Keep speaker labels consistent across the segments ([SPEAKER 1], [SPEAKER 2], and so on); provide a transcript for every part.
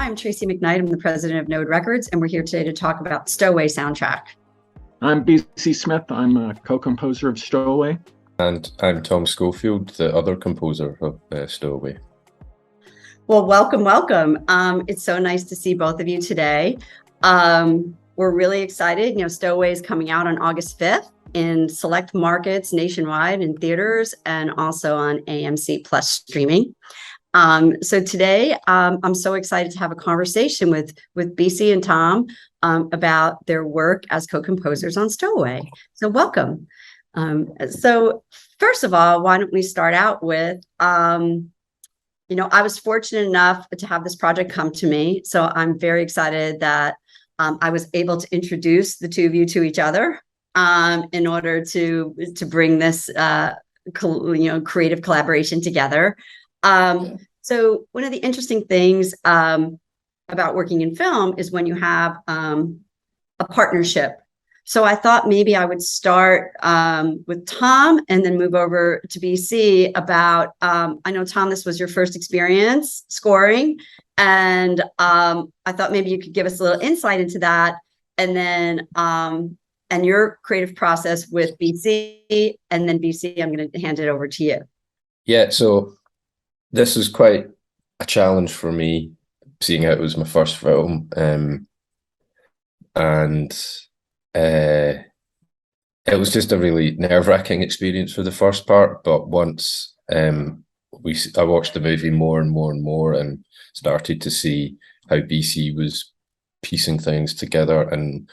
[SPEAKER 1] I'm Tracy McKnight. I'm the president of Node Records, and we're here today to talk about Stowaway soundtrack.
[SPEAKER 2] I'm B.C. Smith. I'm a co-composer of Stowaway.
[SPEAKER 3] And I'm Tom Scholefield, the other composer of Stowaway.
[SPEAKER 1] Well, welcome. It's so nice to see both of you today. We're really excited. Stowaway is coming out on August 5th in select markets nationwide in theaters and also on AMC Plus streaming. So today, I'm so excited to have a conversation with BC and Tom about their work as co-composers on Stowaway. So welcome. So first of all, why don't we start out with, I was fortunate enough to have this project come to me. So I'm very excited that I was able to introduce the two of you to each other in order to bring this creative collaboration together. So one of the interesting things about working in film is when you have a partnership. So I thought maybe I would start with Tom and then move over to BC about, I know, Tom, this was your first experience scoring. And I thought maybe you could give us a little insight into that. And then, and your creative process with BC. And then BC, I'm going to hand it over to you.
[SPEAKER 3] Yeah, so this is quite a challenge for me, seeing how it was my first film. It was just a really nerve-wracking experience for the first part, but once I watched the movie more and more and started to see how BC was piecing things together, and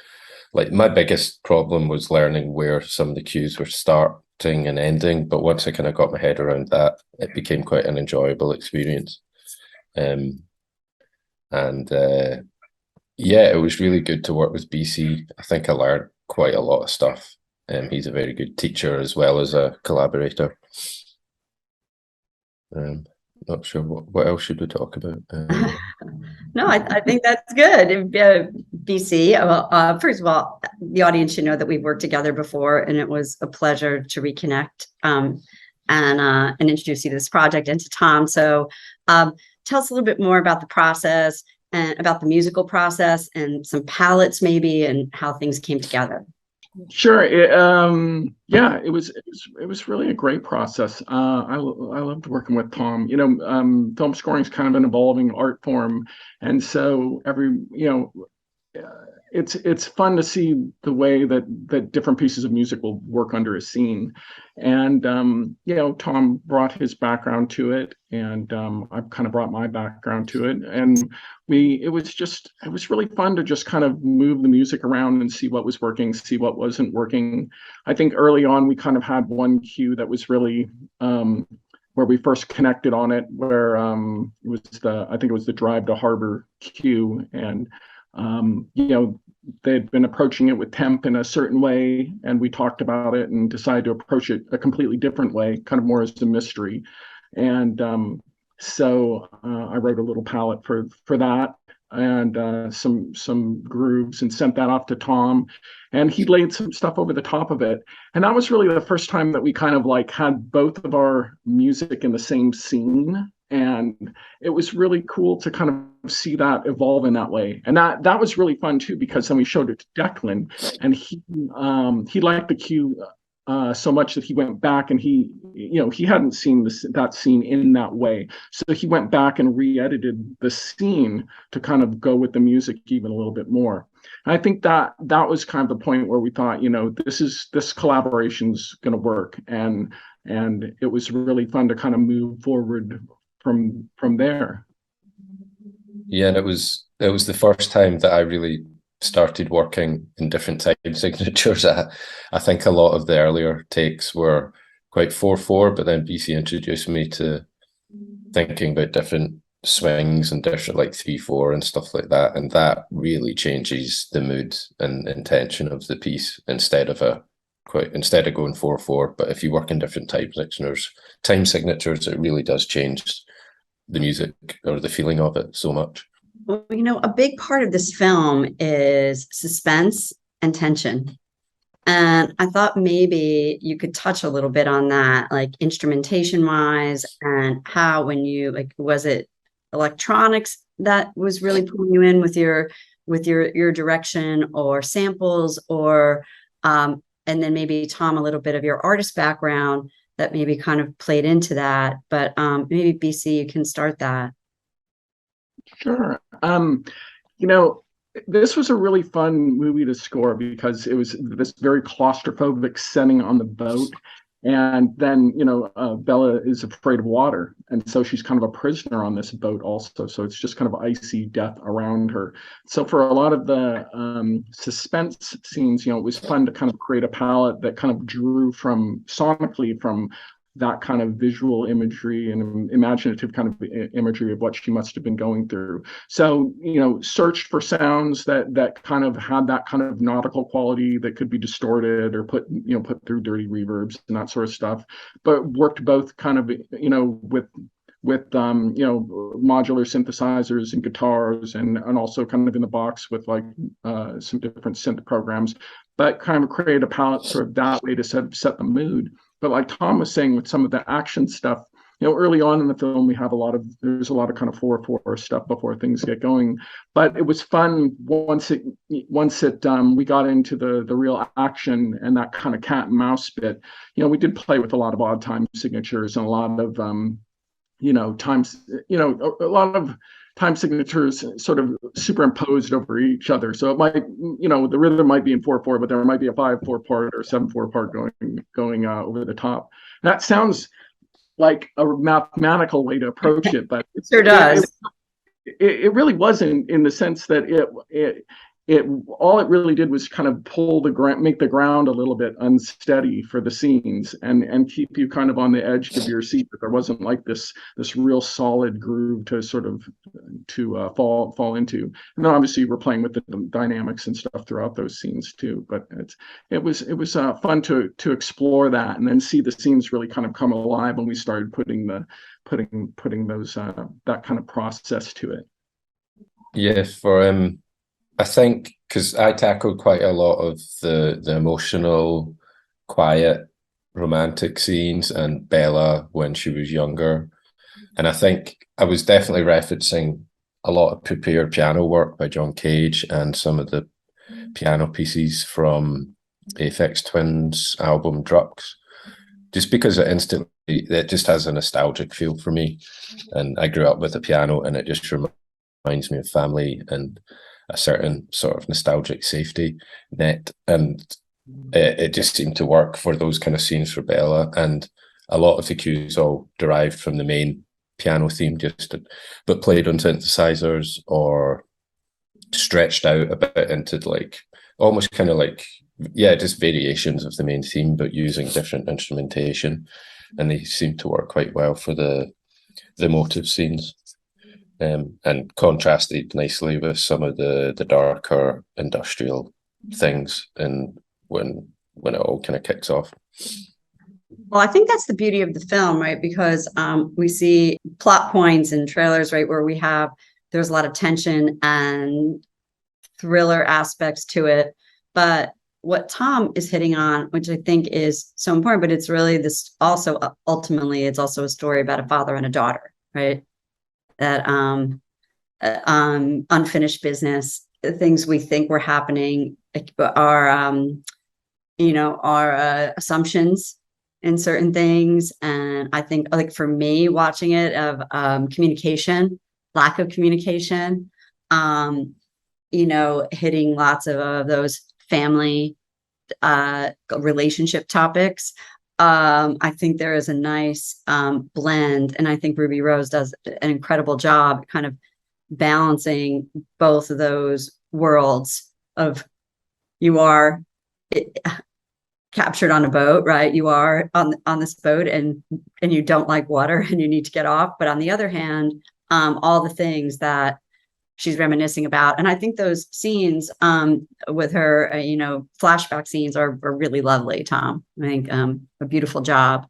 [SPEAKER 3] like my biggest problem was learning where some of the cues were starting and ending, but once I kind of got my head around that, it became quite an enjoyable experience. Yeah, it was really good to work with BC. I think I learned quite a lot of stuff. He's a very good teacher as well as a collaborator. Not sure what else should we talk about.
[SPEAKER 1] No, I think that's good. BC, first of all, the audience should know that we've worked together before, and it was a pleasure to reconnect and introduce you to this project, and to Tom. So tell us a little bit more about the process and about the musical process and some palettes maybe, and how things came together.
[SPEAKER 2] Sure. It was really a great process. I loved working with Tom. Film scoring is kind of an evolving art form, and so it's fun to see the way that different pieces of music will work under a scene. And Tom brought his background to it, and I've kind of brought my background to it, and it was really fun to just kind of move the music around and see what was working, see what wasn't working. I think early on we kind of had one cue that was really where we first connected on it, where I think it was the Drive to Harbor cue, and they'd been approaching it with temp in a certain way, and we talked about it and decided to approach it a completely different way, kind of more as a mystery. And so I wrote a little palette for that, and some grooves, and sent that off to Tom, and he laid some stuff over the top of it. And that was really the first time that we kind of like had both of our music in the same scene. And it was really cool to kind of see that evolve in that way. And that was really fun too, because then we showed it to Declan, and he liked the cue so much that he went back, and he hadn't seen that scene in that way. So he went back and re-edited the scene to kind of go with the music even a little bit more. And I think that was kind of the point where we thought, this collaboration's going to work. And it was really fun to kind of move forward from there.
[SPEAKER 3] Yeah, and it was the first time that I really started working in different time signatures. I think a lot of the earlier takes were quite 4/4, but then BC introduced me to thinking about different swings and different like 3/4 and stuff like that, and that really changes the mood and intention of the piece instead of going 4/4. But if you work in different time signatures, it really does change the music or the feeling of it so much.
[SPEAKER 1] Well, a big part of this film is suspense and tension. And I thought maybe you could touch a little bit on that, like instrumentation wise, and how, when you was it electronics that was really pulling you in with your direction, or samples, or and then maybe Tom, a little bit of your artist background that maybe kind of played into that. But maybe BC, you can start that.
[SPEAKER 2] Sure. You know, this was a really fun movie to score because it was this very claustrophobic setting on the boat. And then, Bella is afraid of water. And so she's kind of a prisoner on this boat also. So it's just kind of icy death around her. So for a lot of the suspense scenes, it was fun to kind of create a palette that kind of drew sonically from that kind of visual imagery and imaginative kind of imagery of what she must have been going through. So, searched for sounds that kind of had that kind of nautical quality that could be distorted or put through dirty reverbs and that sort of stuff, but worked both kind of, with modular synthesizers and guitars and also kind of in the box with like some different synth programs, but kind of create a palette sort of that way to set the mood. But like Tom was saying, with some of the action stuff, early on in the film, there's a lot of kind of 4/4 stuff before things get going. But it was fun once we got into the real action and that kind of cat and mouse bit. We did play with a lot of odd time signatures and a lot of a lot of time signatures sort of superimposed over each other. So it might, the rhythm might be in 4/4, but there might be a 5/4 part or 7/4 part going over the top. That sounds like a mathematical way to approach it, but
[SPEAKER 1] it sure does.
[SPEAKER 2] It really wasn't, in the sense that all it really did was kind of make the ground a little bit unsteady for the scenes and keep you kind of on the edge of your seat. But there wasn't like this real solid groove to sort of fall into. And then obviously we're playing with the dynamics and stuff throughout those scenes too. But it was fun to explore that and then see the scenes really kind of come alive when we started putting those that kind of process to it.
[SPEAKER 3] Yeah, I think because I tackled quite a lot of the emotional, quiet, romantic scenes and Bella when she was younger. And I think I was definitely referencing a lot of prepared piano work by John Cage and some of the piano pieces from Aphex Twin's album Drucks, just because it just has a nostalgic feel for me. And I grew up with a piano and it just reminds me of family and a certain sort of nostalgic safety net, and it just seemed to work for those kind of scenes for Bella. And a lot of the cues all derived from the main piano theme, but played on synthesizers or stretched out a bit into like almost kind of like just variations of the main theme, but using different instrumentation, and they seem to work quite well for the motive scenes. And contrasted nicely with some of the darker industrial things, and when it all kind of kicks off.
[SPEAKER 1] Well, I think that's the beauty of the film, right? Because we see plot points and trailers, right, where there's a lot of tension and thriller aspects to it. But what Tom is hitting on, which I think is so important, but it's really this also, ultimately, it's also a story about a father and a daughter, right? That unfinished business, the things we think were happening are assumptions in certain things. And I think, like, for me, watching it, of lack of communication, hitting lots of those family relationship topics. I think there is a nice blend, and I think Ruby Rose does an incredible job kind of balancing both of those worlds of you are captured on a boat, right? You are on this boat and you don't like water and you need to get off. But on the other hand, all the things that she's reminiscing about. And I think those scenes with her, flashback scenes are really lovely, Tom. I think a beautiful job.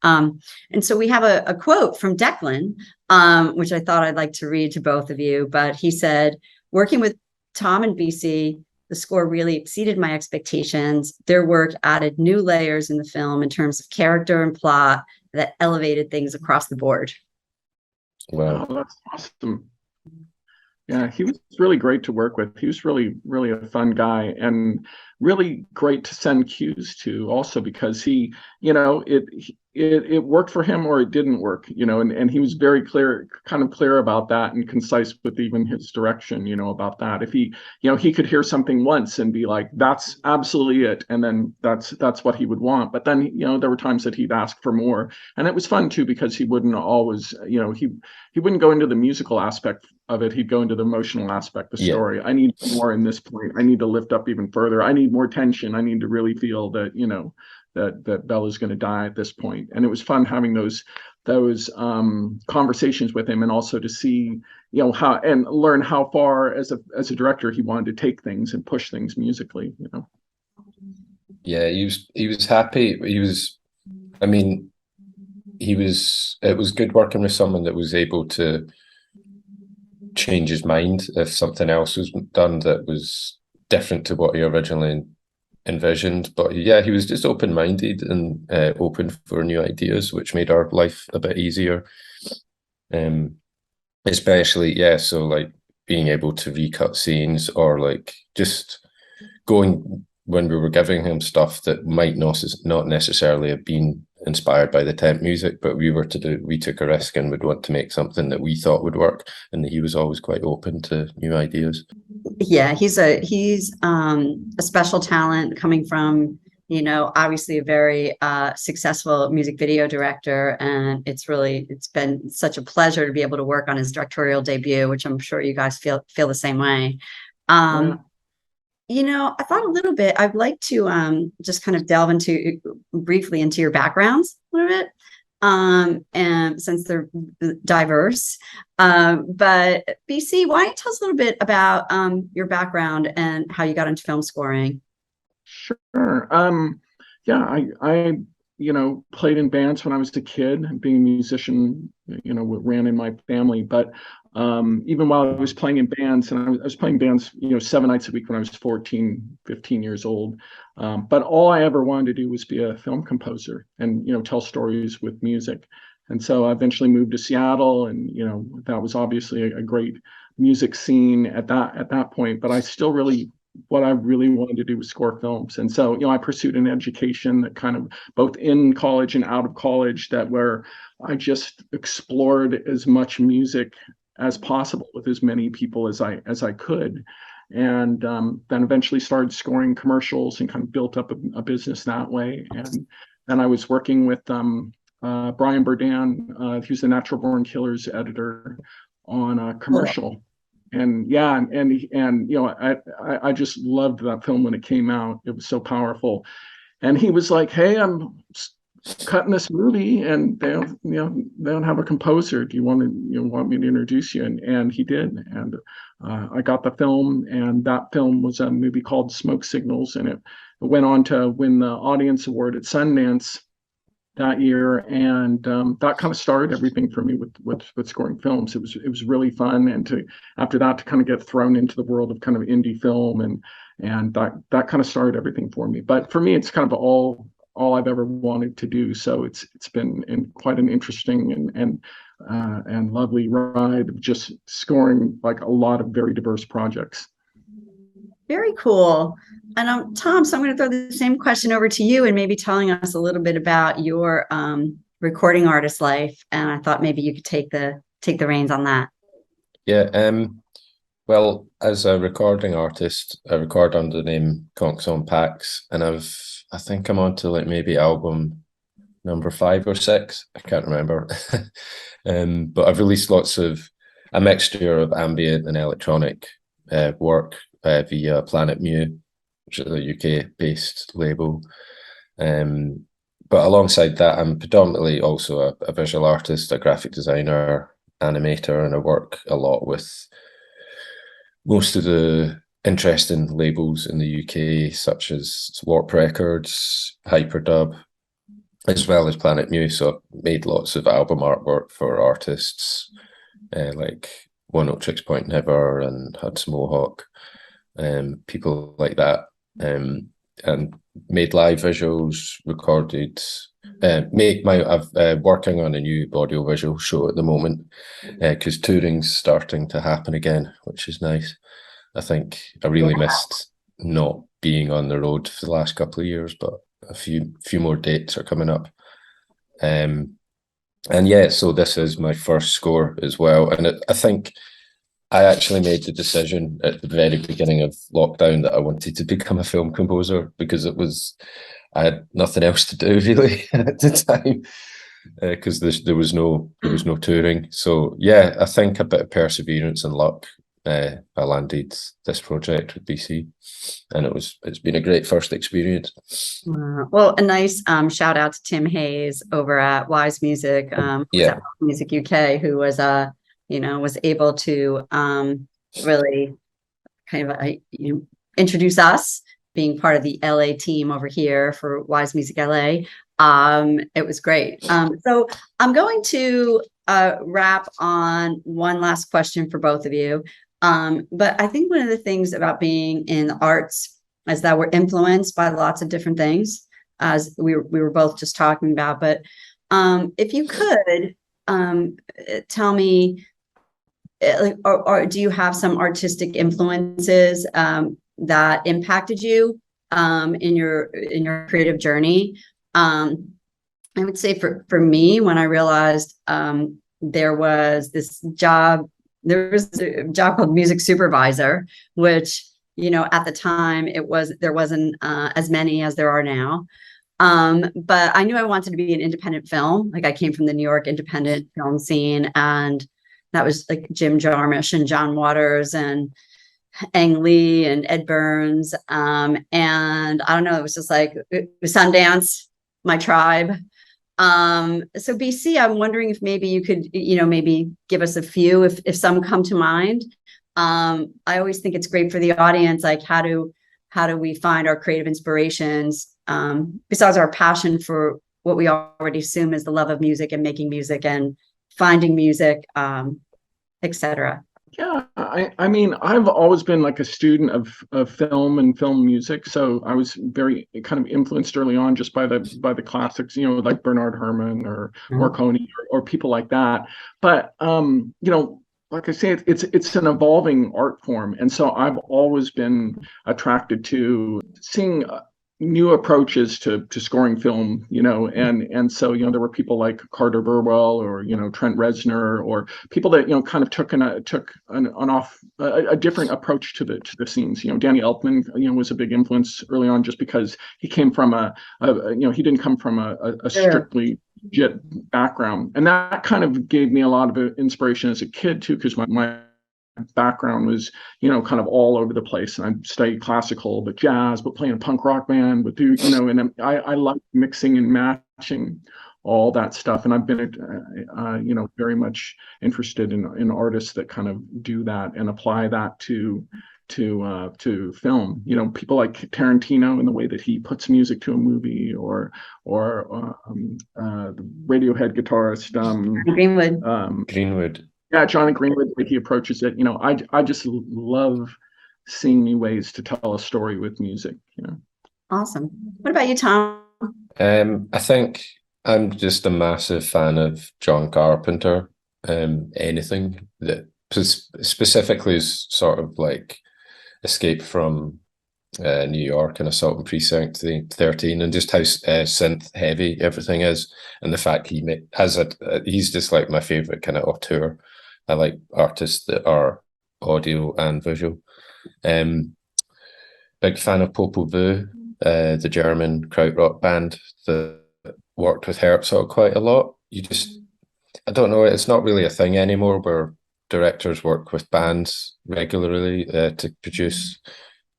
[SPEAKER 1] And so we have a quote from Declan, which I thought I'd like to read to both of you. But he said, "Working with Tom and BC, the score really exceeded my expectations. Their work added new layers in the film in terms of character and plot that elevated things across the board."
[SPEAKER 3] Well,
[SPEAKER 2] Oh, that's awesome. Yeah, he was really great to work with. He was really, really a fun guy and really great to send cues to also because he, it worked for him or it didn't work, and he was very clear, kind of clear about that and concise with even his direction, about that. If he, he could hear something once and be like, that's absolutely it. And then that's what he would want. But then, there were times that he'd ask for more. And it was fun too, because he wouldn't always, he wouldn't go into the musical aspect of it. He'd go into the emotional aspect, the
[SPEAKER 3] yeah,
[SPEAKER 2] story. I need more in this point. I need to lift up even further. I need more tension. I need to really feel that, that Bella's going to die at this point. And it was fun having those conversations with him, and also to see, how and learn how far as a director he wanted to take things and push things musically.
[SPEAKER 3] yeah. He was happy. I mean, it was good working with someone that was able to change his mind if something else was done that was different to what he originally envisioned. But yeah, he was just open-minded and open for new ideas, which made our life a bit easier. Especially, yeah, so like being able to recut scenes, or like just going when we were giving him stuff that might not necessarily have been inspired by the temp music, but we took a risk and would want to make something that we thought would work, and he was always quite open to new ideas.
[SPEAKER 1] Yeah, he's a special talent coming from, obviously a very successful music video director, and it's been such a pleasure to be able to work on his directorial debut, which I'm sure you guys feel the same way.
[SPEAKER 2] Yeah.
[SPEAKER 1] I thought a little bit, I'd like to just kind of delve briefly into your backgrounds a little bit. And since they're diverse. But BC, why don't you tell us a little bit about your background and how you got into film scoring?
[SPEAKER 2] Sure. Yeah, I played in bands when I was a kid. Being a musician, ran in my family. But even while I was playing in bands, and I was playing bands, 7 nights a week when I was 14, 15 years old. But all I ever wanted to do was be a film composer and, tell stories with music. And so I eventually moved to Seattle, and, that was obviously a great music scene at that point. But I still what I really wanted to do was score films. And so, I pursued an education that kind of both in college and out of college, that where I just explored as much music as possible with as many people as I could. And then eventually started scoring commercials and kind of built up a business that way. And then I was working with Brian Burdan, who's the Natural Born Killers editor, on a commercial. And yeah, I just loved that film when it came out. It was so powerful. And he was like, "Hey, I'm cutting this movie, and they don't have a composer. Do you want me to introduce you?" And he did. And I got the film, and that film was a movie called Smoke Signals, and it went on to win the Audience Award at Sundance that year. And that kind of started everything for me with scoring films. It was really fun, and after that to kind of get thrown into the world of kind of indie film, and that kind of started everything for me. But for me, it's kind of all I've ever wanted to do. So it's been quite an interesting and lovely ride of just scoring like a lot of very diverse projects.
[SPEAKER 1] Very cool. And Tom, so I'm going to throw the same question over to you, and maybe telling us a little bit about your recording artist life. And I thought maybe you could take the reins on that.
[SPEAKER 3] Yeah. Well, as a recording artist, I record under the name Conks on Packs, and I think I'm on to like maybe album number 5 or 6. I can't remember. But I've released lots of a mixture of ambient and electronic work via Planet Mu, which is a UK-based label. But alongside that, I'm predominantly also a visual artist, a graphic designer, animator, and I work a lot with most of the interesting labels in the UK, such as Warp Records, Hyperdub, as well as Planet Mu. So I've made lots of album artwork for artists like One Tricks Point Never and Hudson Mohawk, people like that. and made live visuals, recorded. I'm working on a new audio-visual show at the moment because touring's starting to happen again, which is nice. I think I really missed not being on the road for the last couple of years, but a few more dates are coming up. And yeah, so this is my first score as well. And I think I actually made the decision at the very beginning of lockdown that I wanted to become a film composer because I had nothing else to do really at the time because there was no touring. So yeah, I think a bit of perseverance and luck. I landed this project with BC, and it's been a great first experience.
[SPEAKER 1] Well, a nice shout out to Tim Hayes over at Wise Music,
[SPEAKER 3] Yeah,
[SPEAKER 1] Music UK, who was was able to really kind of introduce us, being part of the LA team over here for Wise Music LA. It was great. So I'm going to wrap on one last question for both of you. But I think one of the things about being in the arts is that we're influenced by lots of different things, as we were both just talking about. But if you could tell me, or do you have some artistic influences that impacted you in your creative journey? I would say for me, when I realized there was a job called music supervisor, which at the time there wasn't as many as there are now. But I knew I wanted to be an independent film. Like, I came from the New York independent film scene, and that was like Jim Jarmusch and John Waters and Ang Lee and Ed Burns. And I don't know, it was just like Sundance, my tribe. So BC, I'm wondering if maybe you could, maybe give us a few, if some come to mind. I always think it's great for the audience, like how do we find our creative inspirations, besides our passion for what we already assume is the love of music and making music and finding music, etc.
[SPEAKER 2] Yeah, I mean, I've always been like a student of film and film music, so I was very kind of influenced early on just by the classics, like Bernard Herrmann or Morricone or people like that. But like I say, it's an evolving art form, and so I've always been attracted to seeing new approaches to scoring film, and so there were people like Carter Burwell or Trent Reznor, or people that kind of took a different approach to the scenes. Danny Elfman was a big influence early on, just because he came from he didn't come from a strictly JIT background, and that kind of gave me a lot of inspiration as a kid too, because my background was kind of all over the place, and I studied classical but jazz, but playing a punk rock band with and I like mixing and matching all that stuff, and I've been very much interested in artists that kind of do that and apply that to film. People like Tarantino and the way that he puts music to a movie, or the Radiohead guitarist
[SPEAKER 1] Greenwood.
[SPEAKER 2] Yeah, Johnny Greenwood, the way he approaches it. I just love seeing new ways to tell a story with music.
[SPEAKER 1] Awesome. What about you, Tom?
[SPEAKER 3] I think I'm just a massive fan of John Carpenter. Anything that specifically is sort of like Escape from New York and Assault and Precinct 13, and just how synth heavy everything is, and the fact he's just like my favorite kind of auteur. I like artists that are audio and visual. Big fan of Popol Vuh, the German krautrock band that worked with Herzog quite a lot. I don't know, it's not really a thing anymore where directors work with bands regularly to produce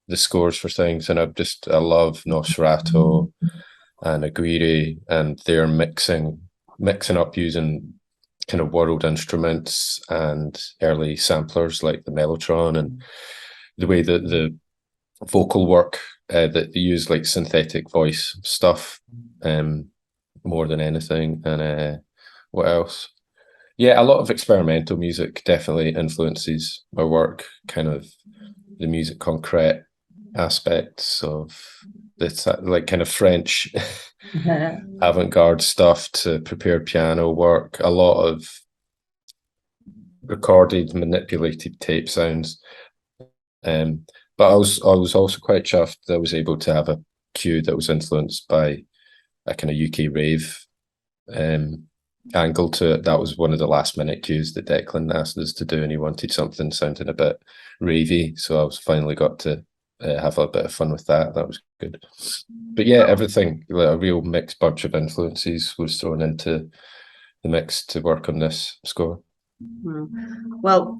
[SPEAKER 3] the scores for things, and I love Nosferatu and Aguirre, and they're mixing up using kind of world instruments and early samplers like the mellotron, and the way that the vocal work that they use, like synthetic voice stuff, more than anything. And what else? Yeah, a lot of experimental music definitely influences my work, kind of the music concrete aspects of like kind of French avant-garde stuff to prepare piano work, a lot of recorded, manipulated tape sounds. But I was also quite chuffed that I was able to have a cue that was influenced by a kind of UK rave angle to it. That was one of the last minute cues that Declan asked us to do, and he wanted something sounding a bit ravey. So I was finally got to have a bit of fun with that. That was good. But yeah, everything, like a real mixed bunch of influences was thrown into the mix to work on this score.
[SPEAKER 1] Well,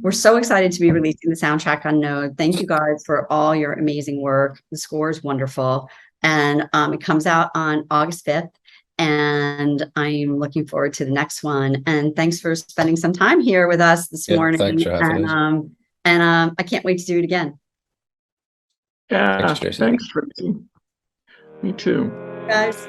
[SPEAKER 1] we're so excited to be releasing the soundtrack on Node. Thank you guys for all your amazing work. The score is wonderful. And it comes out on August 5th. And I'm looking forward to the next one. And thanks for spending some time here with us this morning.
[SPEAKER 3] Thanks for having us.
[SPEAKER 1] And I can't wait to do it again.
[SPEAKER 2] Yeah,
[SPEAKER 3] Thanks, Tracy.
[SPEAKER 2] Thanks, Tracy. Me too.
[SPEAKER 1] Guys.